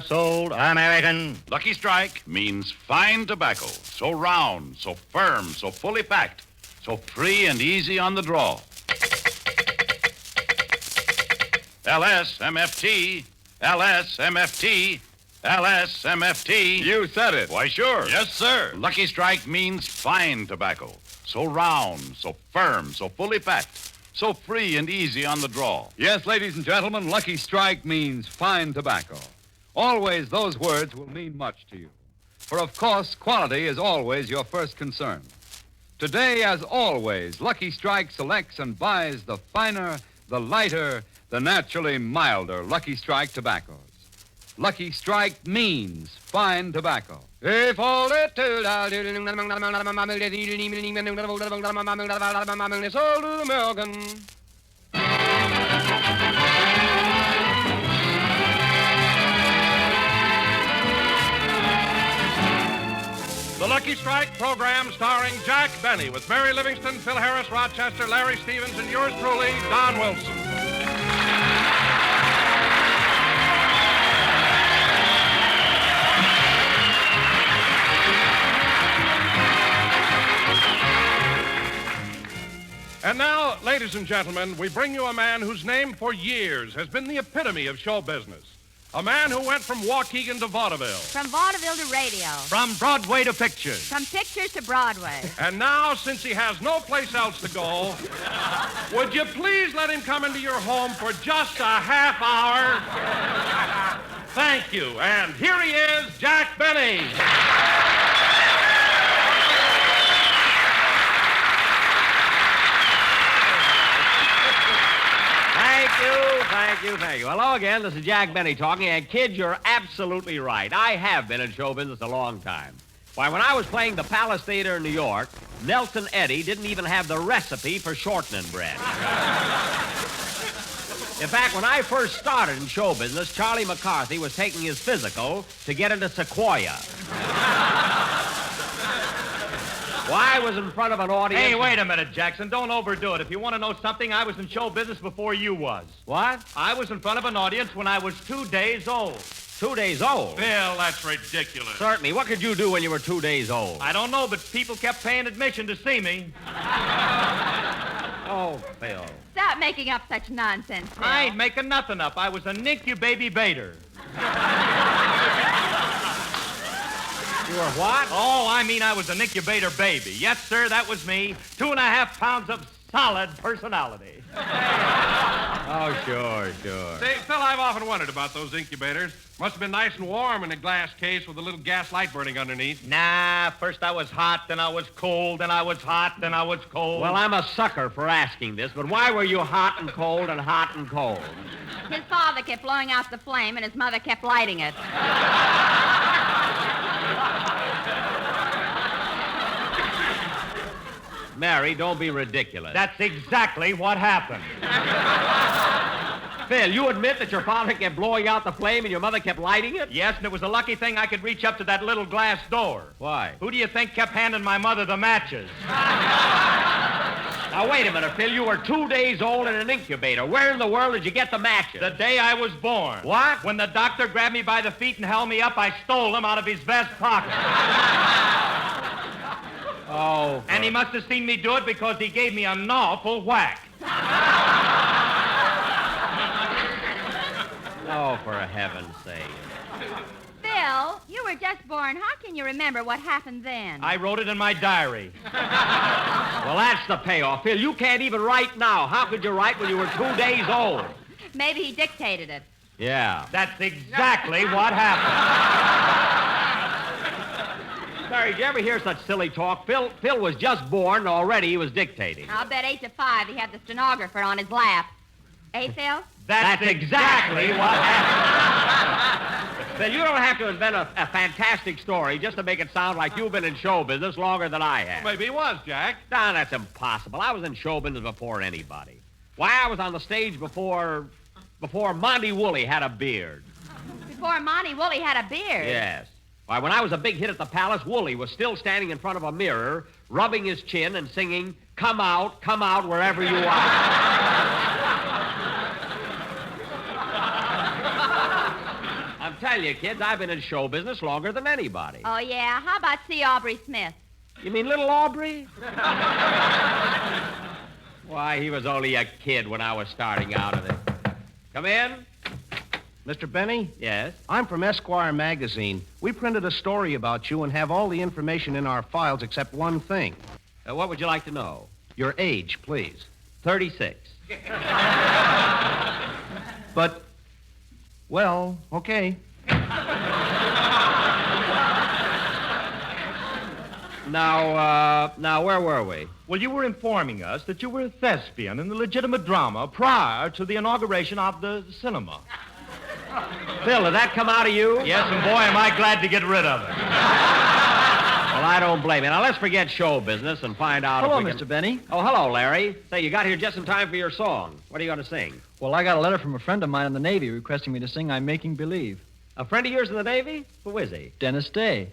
Sold American. Lucky Strike means fine tobacco. So round, so firm, so fully packed, so free and easy on the draw. LSMFT, LSMFT, LSMFT. You said it. Why, sure. Yes, sir. Lucky Strike means fine tobacco. So round, so firm, so fully packed, so free and easy on the draw. Yes, ladies and gentlemen, Lucky Strike means fine tobacco. Always those words will mean much to you. For, of course, quality is always your first concern. Today, as always, Lucky Strike selects and buys the finer, the lighter, the naturally milder Lucky Strike tobaccos. Lucky Strike means fine tobacco. The Lucky Strike program starring Jack Benny with Mary Livingston, Phil Harris, Rochester, Larry Stevens, and yours truly, Don Wilson. And now, ladies and gentlemen, we bring you a man whose name for years has been the epitome of show business. A man who went from Waukegan to vaudeville. From vaudeville to radio. From Broadway to pictures. From pictures to Broadway. And now, since he has no place else to go, would you please let him come into your home for just a half hour? Thank you. And here he is, Jack Benny. Thank you. Hello again. This is Jack Benny talking. And, kid, you're absolutely right. I have been in show business a long time. Why, when I was playing the Palace Theater in New York, Nelson Eddy didn't even have the recipe for shortening bread. In fact, when I first started in show business, Charlie McCarthy was taking his physical to get into Sequoia. Why, I was in front of an audience... Hey, wait a minute, Jackson. Don't overdo it. If you want to know something, I was in show business before you was. What? I was in front of an audience when I was 2 days old. 2 days old? Bill, that's ridiculous. Certainly. What could you do when you were 2 days old? I don't know, but people kept paying admission to see me. Oh, Phil. Stop making up such nonsense, Phil. I ain't making nothing up. I was an incubator. You were what? Oh, I mean I was an incubator baby. Yes, sir, that was me. 2.5 pounds of solid personality. Oh, sure. Say, Phil, I've often wondered about those incubators. Must have been nice and warm in a glass case with a little gas light burning underneath. Nah, first I was hot, then I was cold, then I was hot, then I was cold. Well, I'm a sucker for asking this, but why were you hot and cold and hot and cold? His father kept blowing out the flame, and his mother kept lighting it. Mary, don't be ridiculous. That's exactly what happened. Phil, you admit that your father kept blowing out the flame and your mother kept lighting it? Yes, and it was a lucky thing I could reach up to that little glass door. Why? Who do you think kept handing my mother the matches? Now, wait a minute, Phil. You were 2 days old in an incubator. Where in the world did you get the matches? The day I was born. What? When the doctor grabbed me by the feet and held me up, I stole them out of his vest pocket. Oh. And he must have seen me do it because he gave me an awful whack. Oh, for heaven's sake. Phil, you were just born. How can you remember what happened then? I wrote it in my diary. Well, that's the payoff. Phil, you can't even write now. How could you write when you were 2 days old? Maybe he dictated it. Yeah. That's exactly what happened. Mary, did you ever hear such silly talk? Phil was just born and already he was dictating. I'll bet 8 to 5 he had the stenographer on his lap. Eh, Phil? That's exactly what happened. Phil, you don't have to invent a fantastic story just to make it sound like you've been in show business longer than I have. Maybe he was, Jack. No, that's impossible. I was in show business before anybody. Why, I was on the stage before Monty Woolley had a beard. Before Monty Woolley had a beard? Yes. Why, when I was a big hit at the Palace, Woolley was still standing in front of a mirror, rubbing his chin and singing, come out, wherever you are." tell you, kids, I've been in show business longer than anybody. Oh, yeah? How about C. Aubrey Smith? You mean little Aubrey? Why, he was only a kid when I was starting out of it. Come in. Mr. Benny? Yes? I'm from Esquire magazine. We printed a story about you and have all the information in our files except one thing. What would you like to know? Your age, please. 36. But, well, okay. Now, where were we? Well, you were informing us that you were a thespian in the legitimate drama prior to the inauguration of the cinema. Phil, did that come out of you? Yes, and boy, am I glad to get rid of it. Well, I don't blame you. Now, let's forget show business and find out Hello, if we can... Mr. Benny. Oh, hello, Larry. Say, you got here just in time for your song. What are you going to sing? Well, I got a letter from a friend of mine in the Navy requesting me to sing I'm Making Believe. A friend of yours in the Navy? Who is he? Dennis Day.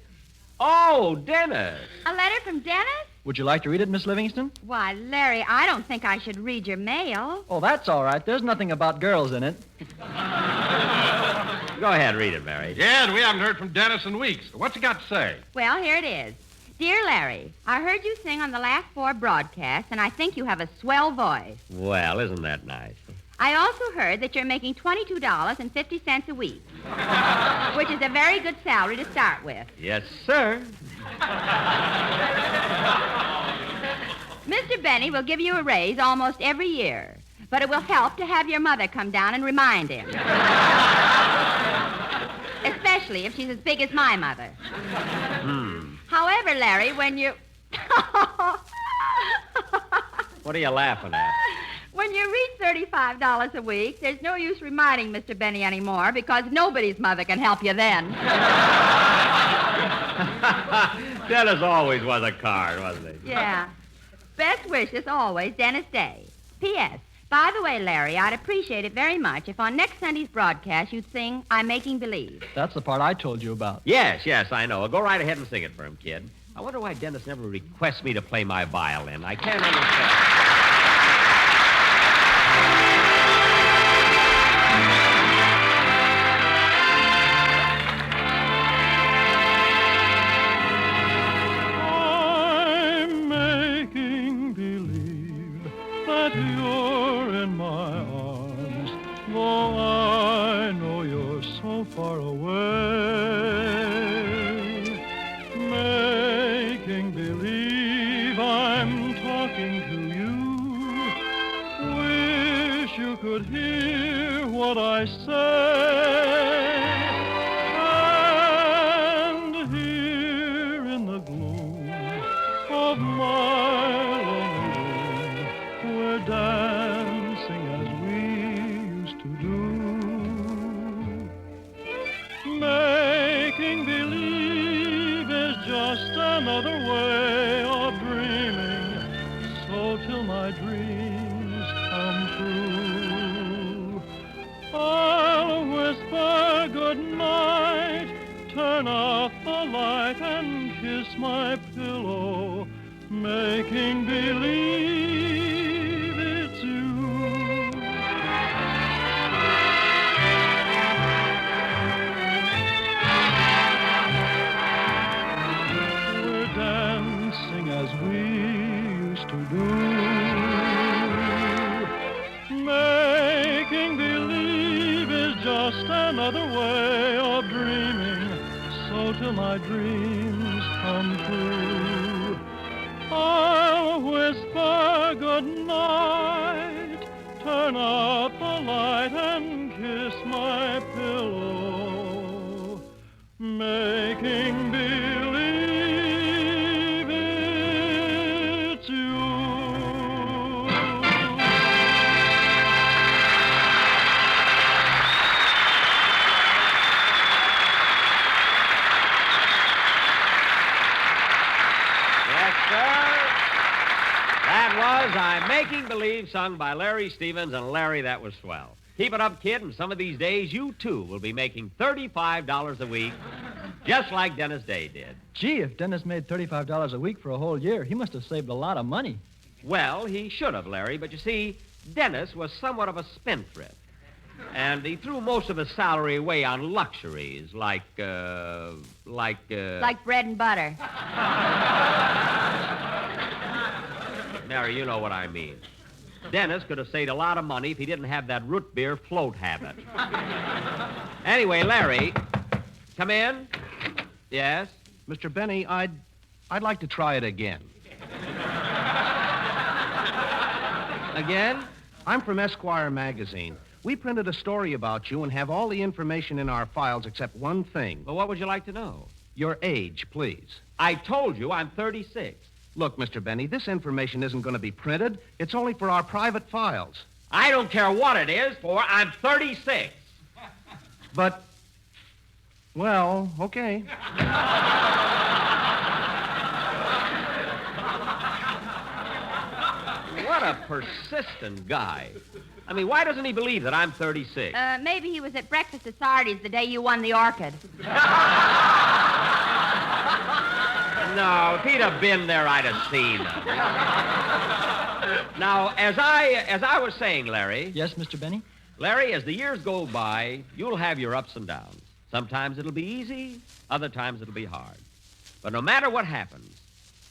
Oh, Dennis. A letter from Dennis? Would you like to read it, Miss Livingston? Why, Larry, I don't think I should read your mail. Oh, that's all right. There's nothing about girls in it. Go ahead, read it, Mary. Yeah, and we haven't heard from Dennis in weeks. What's he got to say? Well, here it is. Dear Larry, I heard you sing on the last 4 broadcasts, and I think you have a swell voice. Well, isn't that nice? I also heard that you're making $22.50 a week, which is a very good salary to start with. Yes, sir. Mr. Benny will give you a raise almost every year, but it will help to have your mother come down and remind him. Especially if she's as big as my mother. However, Larry, when you... What are you laughing at? When you reach $35 a week, there's no use reminding Mr. Benny anymore because nobody's mother can help you then. Dennis always was a card, wasn't he? Yeah. Best wishes always, Dennis Day. P.S. By the way, Larry, I'd appreciate it very much if on next Sunday's broadcast you'd sing I'm Making Believe. That's the part I told you about. Yes, I know. Well, go right ahead and sing it for him, kid. I wonder why Dennis never requests me to play my violin. I can't understand. I'm making believe that you're in my arms, though I know you're so far away. Making believe I'm talking to you. Wish you could hear what I say. And here in the gloom of my lonely room, we're dancing as we used to do. Making believe is just another way of dreaming, so till my dreams come true, I'll whisper good night, turn off the light and kiss my pillow, making believe it's you. We're dancing as we used to do. Making believe is just another way of dreaming, so till my dreams come true, I'll whisper good night, turn up the light and kiss my pillow, making believe it's you. Yes, sir. That was I'm Making Believe, sung by Larry Stevens, and Larry, that was swell. Keep it up, kid, and some of these days you, too, will be making $35 a week, just like Dennis Day did. Gee, if Dennis made $35 a week for a whole year, he must have saved a lot of money. Well, he should have, Larry, but you see, Dennis was somewhat of a spendthrift. And he threw most of his salary away on luxuries like Like bread and butter. Mary, you know what I mean. Dennis could have saved a lot of money if he didn't have that root beer float habit. Anyway, Larry, come in. Yes? Mr. Benny, I'd like to try it again. Again? I'm from Esquire magazine. We printed a story about you and have all the information in our files except one thing. Well, what would you like to know? Your age, please. I told you I'm 36. Look, Mr. Benny, this information isn't going to be printed. It's only for our private files. I don't care what it is for. I'm 36. But, well, okay. What a persistent guy. I mean, why doesn't he believe that I'm 36? Maybe he was at breakfast at Sardi's the day you won the orchid. No, if he'd have been there, I'd have seen him. Now, as I was saying, Larry. Yes, Mr. Benny? Larry, as the years go by, you'll have your ups and downs. Sometimes it'll be easy, other times it'll be hard. But no matter what happens,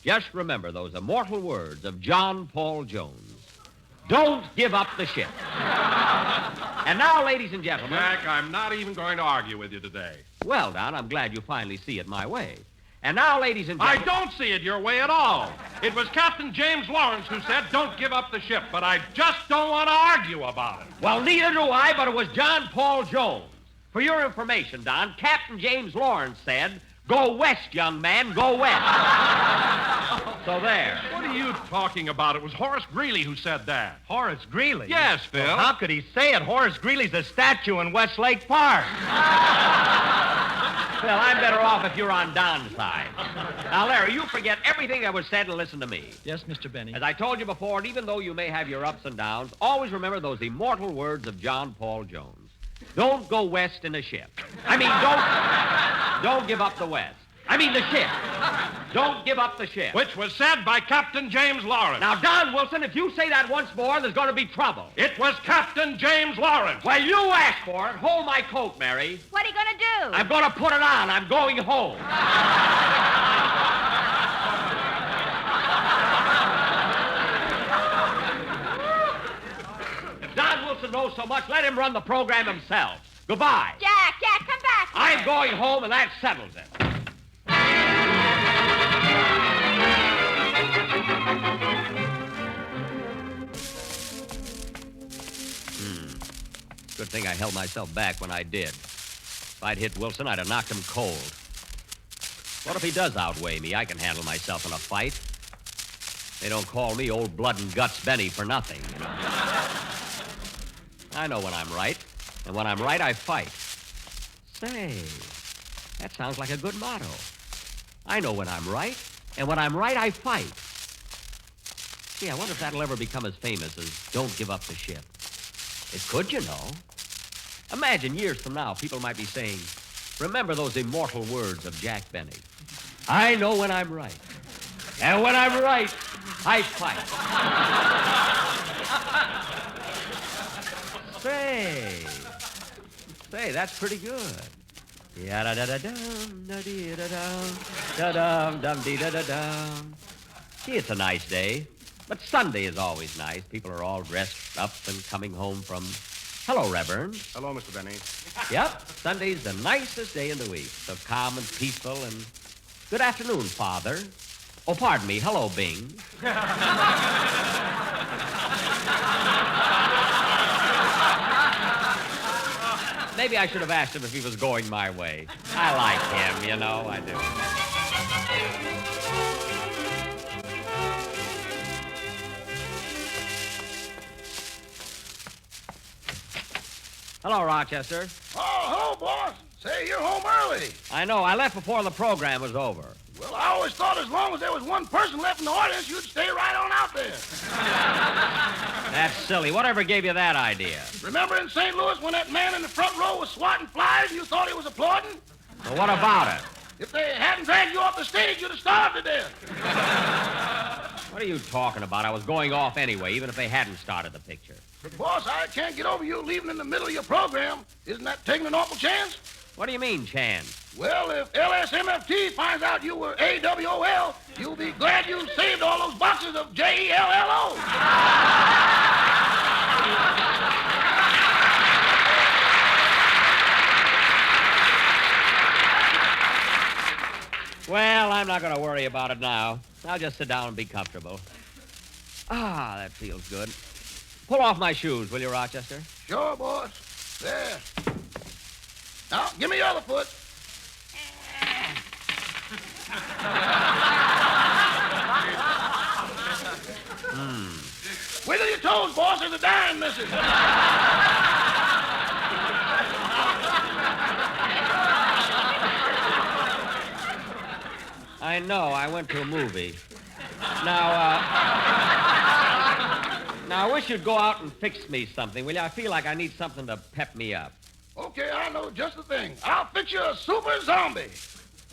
just remember those immortal words of John Paul Jones. Don't give up the ship. And now, ladies and gentlemen. Jack, I'm not even going to argue with you today. Well, Don, I'm glad you finally see it my way. And now, ladies and gentlemen. I don't see it your way at all. It was Captain James Lawrence who said, don't give up the ship, but I just don't want to argue about it. Well, neither do I, but it was John Paul Jones. For your information, Don, Captain James Lawrence said, go west, young man, go west. So there. What are you talking about? It was Horace Greeley who said that. Horace Greeley? Yes, Phil. Well, how could he say it? Horace Greeley's a statue in Westlake Park. Phil, I'm better off if you're on Don's side. Now, Larry, you forget everything that was said and listen to me. Yes, Mr. Benny. As I told you before, and even though you may have your ups and downs, always remember those immortal words of John Paul Jones. Don't go west in a ship. I mean, don't give up the west. I mean, the ship. Don't give up the ship. Which was said by Captain James Lawrence. Now, Don Wilson, if you say that once more, there's going to be trouble. It was Captain James Lawrence. Well, you asked for it. Hold my coat, Mary. What are you going to do? I'm going to put it on. I'm going home. If Don Wilson knows so much, let him run the program himself. Goodbye. Jack, come back. I'm going home, and that settles it. Good thing I held myself back when I did. If I'd hit Wilson, I'd have knocked him cold. What if he does outweigh me? I can handle myself in a fight. They don't call me Old Blood and Guts Benny for nothing, you know. I know when I'm right, and when I'm right, I fight. Say, that sounds like a good motto. I know when I'm right, and when I'm right, I fight. Gee, I wonder if that'll ever become as famous as Don't Give Up the Ship. It could, you know. Imagine years from now, people might be saying, remember those immortal words of Jack Benny. I know when I'm right. And when I'm right, I fight. Say, that's pretty good. Ya-da-da-da-dum, da-dee-da-dum, da-dum, dum-dee-da-da-dum. Gee, it's a nice day. But Sunday is always nice. People are all dressed up and coming home from... Hello, Reverend. Hello, Mr. Benny. Yep, Sunday's the nicest day in the week. So calm and peaceful and... Good afternoon, Father. Oh, pardon me. Hello, Bing. Maybe I should have asked him if he was going my way. I like him, you know, I do. Hello, Rochester. Oh, hello, boss. Say, you're home early. I know. I left before the program was over. Well, I always thought as long as there was one person left in the audience, you'd stay right on out there. That's silly. Whatever gave you that idea? Remember in St. Louis when that man in the front row was swatting flies and you thought he was applauding? Well, what about it? If they hadn't dragged you off the stage, you'd have starved to death. What are you talking about? I was going off anyway, even if they hadn't started the picture. But, boss, I can't get over you leaving in the middle of your program. Isn't that taking an awful chance? What do you mean, chance? Well, if LSMFT finds out you were AWOL, you'll be glad you saved all those boxes of JELLO. Well, I'm not going to worry about it now. I'll just sit down and be comfortable. Ah, that feels good. Pull off my shoes, will you, Rochester? Sure, boss. There. Now, give me your other foot. Wiggle your toes, boss. There's a dime missing. I know. I went to a movie. Now, I wish you'd go out and fix me something, will you? I feel like I need something to pep me up. Okay, I know just the thing. I'll fix you a super zombie.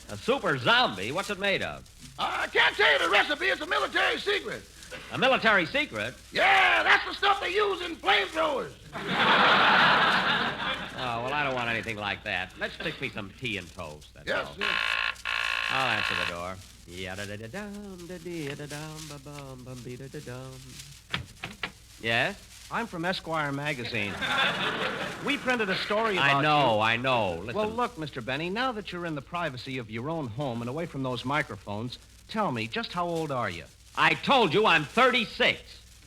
A super zombie? What's it made of? I can't tell you the recipe. It's a military secret. A military secret? Yeah, that's the stuff they use in flamethrowers. Oh, well, I don't want anything like that. Let's fix me some tea and toast. That's Yes, all. sir. I'll answer the door. Yada-da-da-dum-da-dee-da-dum-ba-bum-bum-bee-da-da-dum. Yes? I'm from Esquire magazine. We printed a story about I know. Listen. Well, look, Mr. Benny, now that you're in the privacy of your own home and away from those microphones, tell me, just how old are you? I told you I'm 36.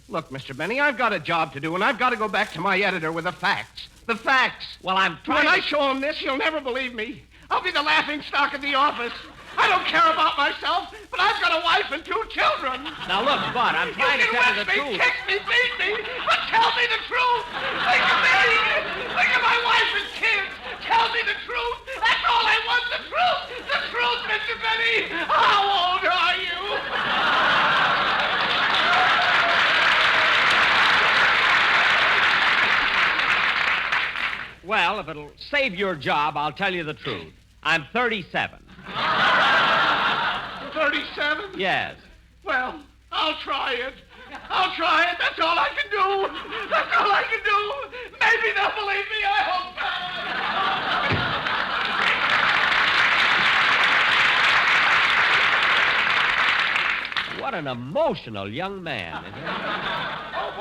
Look, Mr. Benny, I've got a job to do, and I've got to go back to my editor with the facts. The facts. Well, I'm trying When I show him this, he'll never believe me. I'll be the laughing stock of the office. I don't care about myself, but I've got a wife and 2 children. Now, look, Bud, I'm trying to tell you the me, truth. kick me, beat me, but tell me the truth. Think of me. Think of my wife and kids. Tell me the truth. That's all I want, the truth. The truth, Mr. Benny. How old are you? Well, if it'll save your job, I'll tell you the truth. I'm 37. 37? Yes. Well, I'll try it. That's all I can do. Maybe they'll believe me. I hope so. What an emotional young man. Oh,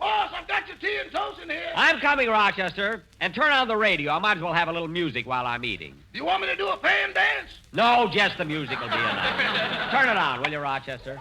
boss, I've got your tea and toast in here. I'm coming, Rochester. And turn on the radio. I might as well have a little music while I'm eating. Do you want me to do a fan dance? No, just the music will be enough. Turn it on, will you, Rochester?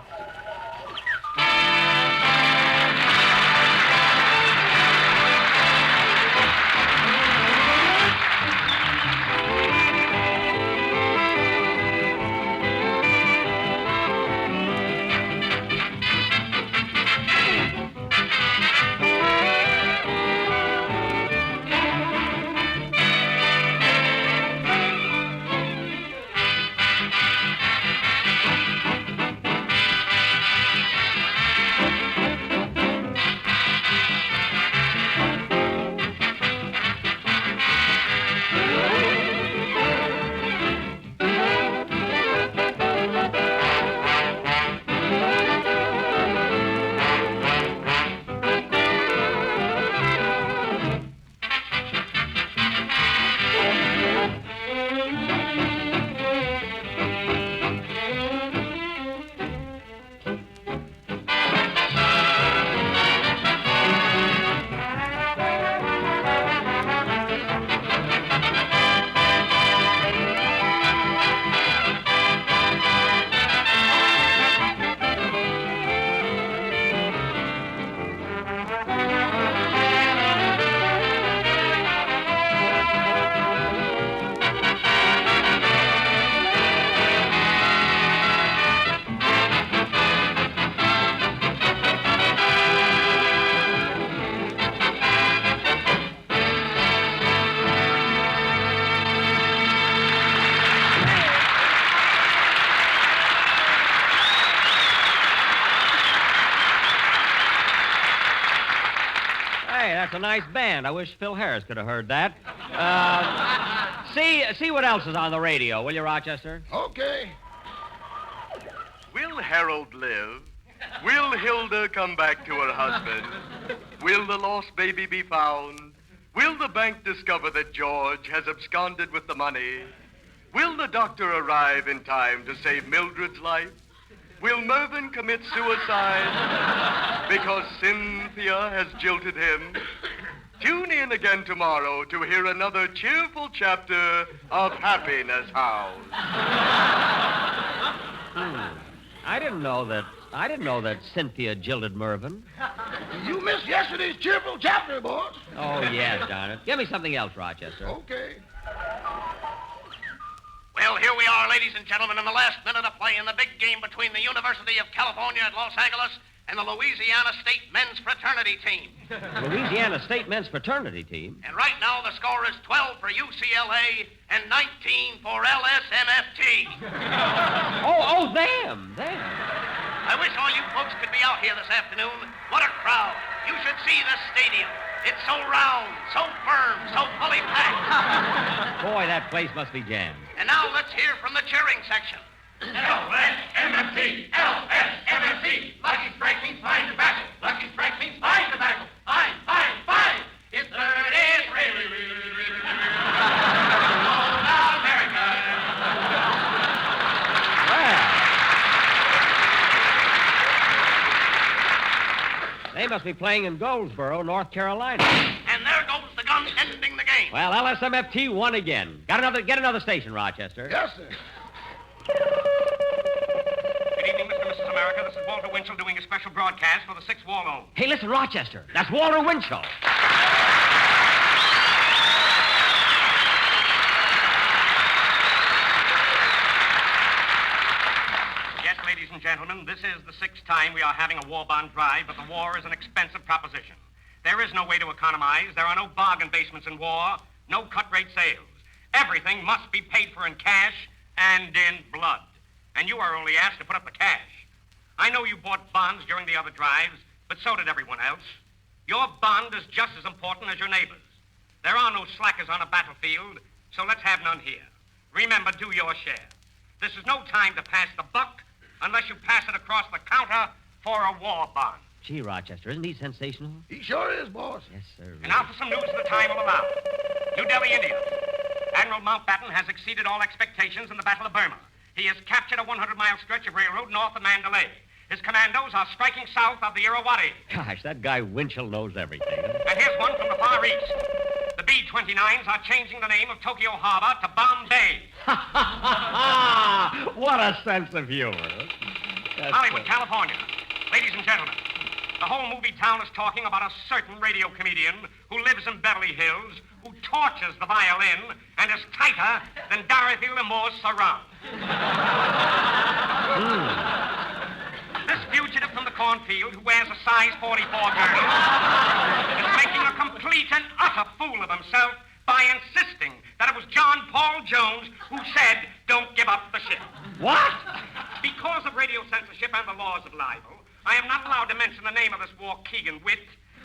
Hey, that's a nice band. I wish Phil Harris could have heard that. See what else is on the radio, will you, Rochester? Okay. Will Harold live? Will Hilda come back to her husband? Will the lost baby be found? Will the bank discover that George has absconded with the money? Will the doctor arrive in time to save Mildred's life? Will Mervyn commit suicide because Cynthia has jilted him? Tune in again tomorrow to hear another cheerful chapter of Happiness House. I didn't know that Cynthia jilted Mervyn. You missed yesterday's cheerful chapter, boss. Oh, yes, darn it. Give me something else, Rochester. Okay. Well, here we are, ladies and gentlemen, in the last minute of play in the big game between the University of California at Los Angeles and the Louisiana State Men's Fraternity Team. Louisiana State Men's Fraternity Team? And right now the score is 12 for UCLA and 19 for LSMFT. Oh, them. I wish all you folks could be out here this afternoon. What a crowd. You should see this stadium. It's so round, so firm, so fully packed. Boy, that place must be jammed. And now let's hear from the cheering section. LSMFT, LSMFT. Lucky Strike means fine tobacco. Lucky Strike means fine tobacco. Fine, fine, fine. It's 33. America. They must be playing in Goldsboro, North Carolina. And there goes the gun ending the game. Well, LSMFT won again. Get another station, Rochester. Yes, sir. Good evening, Mr. and Mrs. America. This is Walter Winchell doing a special broadcast for the 6th War Loan. Hey, listen, Rochester. That's Walter Winchell. Yes, ladies and gentlemen, this is the 6th time we are having a war bond drive, but the war is an expensive proposition. There is no way to economize. There are no bargain basements in war, no cut-rate sales. Everything must be paid for in cash and in blood. And you are only asked to put up the cash. I know you bought bonds during the other drives, but so did everyone else. Your bond is just as important as your neighbor's. There are no slackers on a battlefield, so let's have none here. Remember, do your share. This is no time to pass the buck unless you pass it across the counter for a war bond. Gee, Rochester, isn't he sensational? He sure is, boss. Yes, sir. And now for some news the time will allow. New Delhi, India. Admiral Mountbatten has exceeded all expectations in the Battle of Burma. He has captured a 100-mile stretch of railroad north of Mandalay. His commandos are striking south of the Irrawaddy. Gosh, that guy Winchell knows everything. And here's one from the Far East. The B-29s are changing the name of Tokyo Harbor to Bombay. What a sense of humor. Hollywood, California. Ladies and gentlemen, the whole movie town is talking about a certain radio comedian who lives in Beverly Hills, who tortures the violin and is tighter than Dorothy Lamour's sarong. This fugitive from the cornfield who wears a size 44 girdle is making a complete and utter fool of himself by insisting that it was John Paul Jones who said, "Don't give up the ship." What? Because of radio censorship and the laws of libel, I am not allowed to mention the name of this Waukegan wit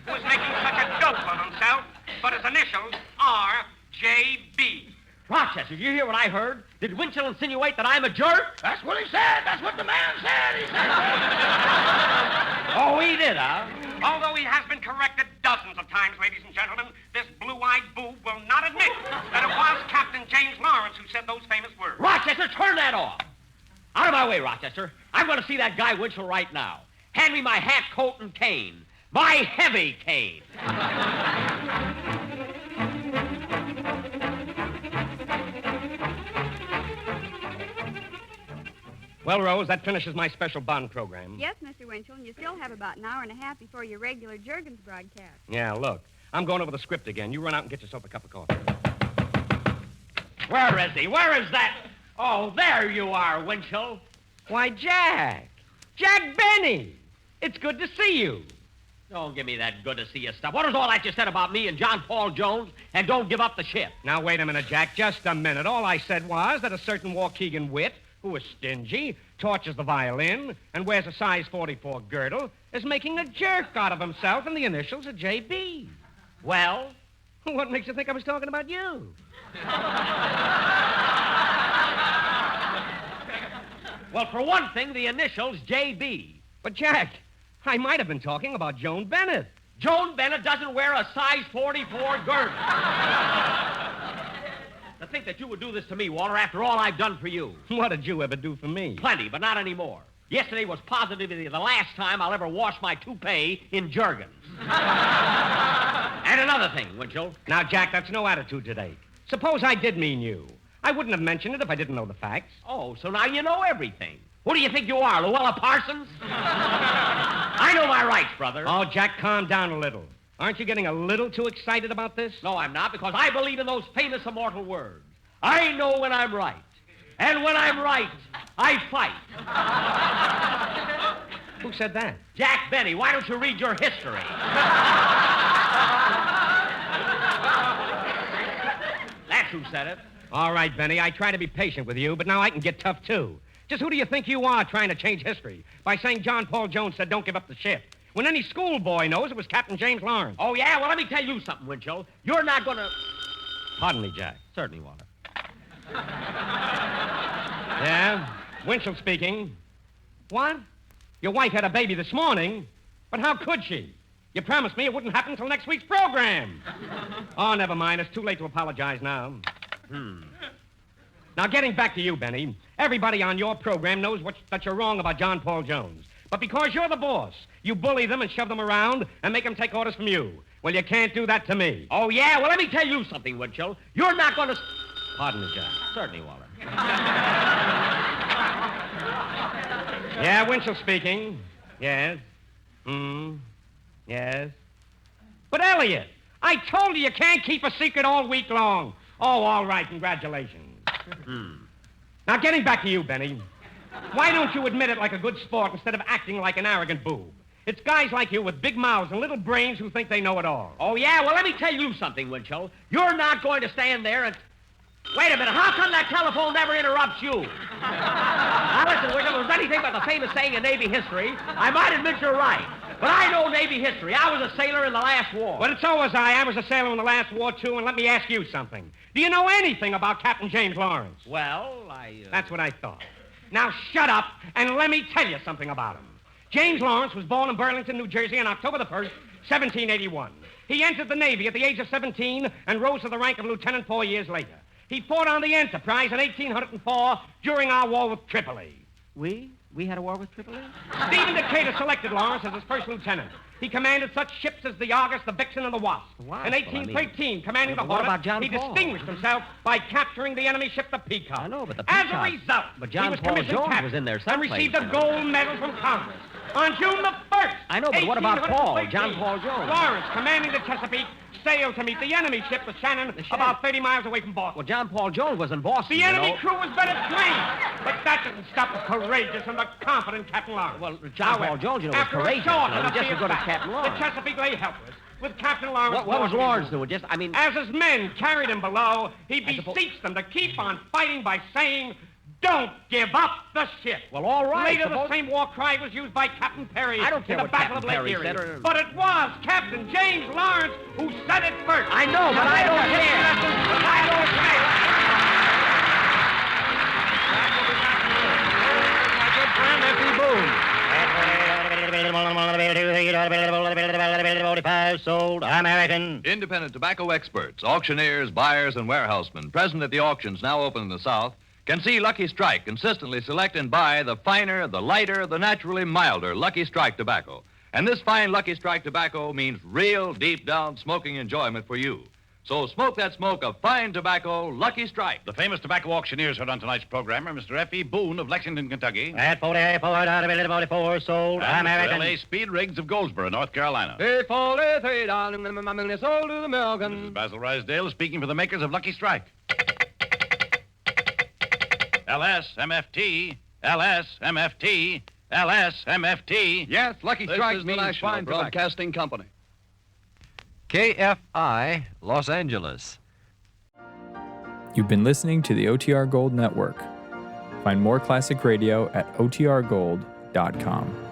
who is making such a dope of himself, but his initials are J.B. Rochester, did you hear what I heard? Did Winchell insinuate that I'm a jerk? That's what he said. That's what the man said. He said. Oh, he did, huh? Although he has been corrected dozens of times, ladies and gentlemen, this blue-eyed boob will not admit that it was Captain James Lawrence who said those famous words. Rochester, turn that off. Out of my way, Rochester. I'm going to see that guy Winchell right now. Hand me my hat, coat, and cane. My heavy cane. Well, Rose, that finishes my special bond program. Yes, Mr. Winchell, and you still have about an hour and a half before your regular Juergens broadcast. Yeah, look. I'm going over the script again. You run out and get yourself a cup of coffee. Where is he? Where is that? Oh, there you are, Winchell. Why, Jack. Jack Benny. It's good to see you. Don't give me that good to see you stuff. What was all that you said about me and John Paul Jones and don't give up the ship? Now, wait a minute, Jack. Just a minute. All I said was that a certain Waukegan wit, who is stingy, tortures the violin, and wears a size 44 girdle, is making a jerk out of himself, and the initials are J.B. Well? What makes you think I was talking about you? Well, for one thing, the initials J.B. But, Jack, I might have been talking about Joan Bennett. Joan Bennett doesn't wear a size 44 girdle. To think that you would do this to me, Walter, after all I've done for you. What did you ever do for me? Plenty, but not anymore. Yesterday was positively the last time I'll ever wash my toupee in Jergens. And another thing, Winchell. Now, Jack, that's no attitude today. Suppose I did mean you. I wouldn't have mentioned it if I didn't know the facts. Oh, so now you know everything. Who do you think you are, Luella Parsons? I know my rights, brother. Oh, Jack, calm down a little. Aren't you getting a little too excited about this? No, I'm not, because I believe in those famous immortal words. I know when I'm right. And when I'm right, I fight. Who said that? Jack Benny. Why don't you read your history? That's who said it. All right, Benny, I try to be patient with you, but now I can get tough, too. Just who do you think you are trying to change history by saying John Paul Jones said don't give up the ship? When any schoolboy knows it was Captain James Lawrence. Oh, yeah? Well, let me tell you something, Winchell. You're not going to... Pardon me, Jack. Certainly, Walter. Yeah? Winchell speaking. What? Your wife had a baby this morning? But how could she? You promised me it wouldn't happen until next week's program. Oh, never mind. It's too late to apologize now. Now, getting back to you, Benny, everybody on your program knows that you're wrong about John Paul Jones. But because you're the boss, you bully them and shove them around and make them take orders from you. Well, you can't do that to me. Oh, yeah? Well, let me tell you something, Winchell. You're not going to... Pardon me, Jack. Certainly, Walter. Yeah, Winchell speaking. Yes. Yes. But, Elliot, I told you can't keep a secret all week long. Oh, all right. Congratulations. Now, getting back to you, Benny. Why don't you admit it like a good sport instead of acting like an arrogant boob? It's guys like you with big mouths and little brains who think they know it all. Oh, yeah? Well, let me tell you something, Winchell. You're not going to stand there and... Wait a minute. How come that telephone never interrupts you? Now, listen, Winchell, if there's anything but the famous saying in Navy history, I might admit you're right. But I know Navy history. I was a sailor in the last war. Well, so was I. I was a sailor in the last war, too, and let me ask you something. Do you know anything about Captain James Lawrence? Well, That's what I thought. Now, shut up and let me tell you something about him. James Lawrence was born in Burlington, New Jersey on October the 1st, 1781. He entered the Navy at the age of 17 and rose to the rank of lieutenant 4 years later. He fought on the Enterprise in 1804 during our war with Tripoli. We had a war with Tripoli? Stephen Decatur selected Lawrence as his first lieutenant. He commanded such ships as the Argus, the Vixen, and the Wasp. In 1813, commanding the what Hornet, about John he Paul? distinguished himself by capturing the enemy ship, the Peacock. I know, but the As Peacock... a result, But John he was Paul commissioned Jones captain was in there and someplace, received a you know. gold medal from Congress. On June the 1st, I know, but what about Paul, 1813, John Paul Jones? Lawrence, commanding the Chesapeake, sailed to meet the enemy ship, the Shannon, about 30 miles away from Boston. Well, John Paul Jones was in Boston, The enemy you know. crew was better trained, but that didn't stop the courageous and the confident Captain Lawrence. Well, John Paul Jones, you know, was after courageous. A short You know, and just as good as fierce Captain battle, Lawrence. The Chesapeake lay helpless, with Captain Lawrence... What was walking Lawrence through. doing? As his men carried him below, he beseeched them to keep on fighting by saying, "Don't give up the ship." Well, all right. Later, the same war cry was used by Captain Perry I don't care in the what Battle Captain of Perry Lake said, Erie. or- But it was Captain James Lawrence who said it first. I know, but I don't care. I don't care. My good friend, F.E. Boone. Sold American. Independent tobacco experts, auctioneers, buyers, and warehousemen present at the auctions now open in the South can see Lucky Strike consistently select and buy the finer, the lighter, the naturally milder Lucky Strike tobacco. And this fine Lucky Strike tobacco means real, deep-down smoking enjoyment for you. So smoke that smoke of fine tobacco, Lucky Strike. The famous tobacco auctioneers heard on tonight's program are Mr. F.E. Boone of Lexington, Kentucky. At 44, sold And Mr. American. L.A. Speed Riggs of Goldsboro, North Carolina. $43, sold to the American. This is Basil Rysdale speaking for the makers of Lucky Strike. LSMFT, LSMFT, LSMFT. Yes, Lucky This Strike is the means National fine Broadcasting Company. KFI, Los Angeles. You've been listening to the OTR Gold Network. Find more classic radio at otrgold.com.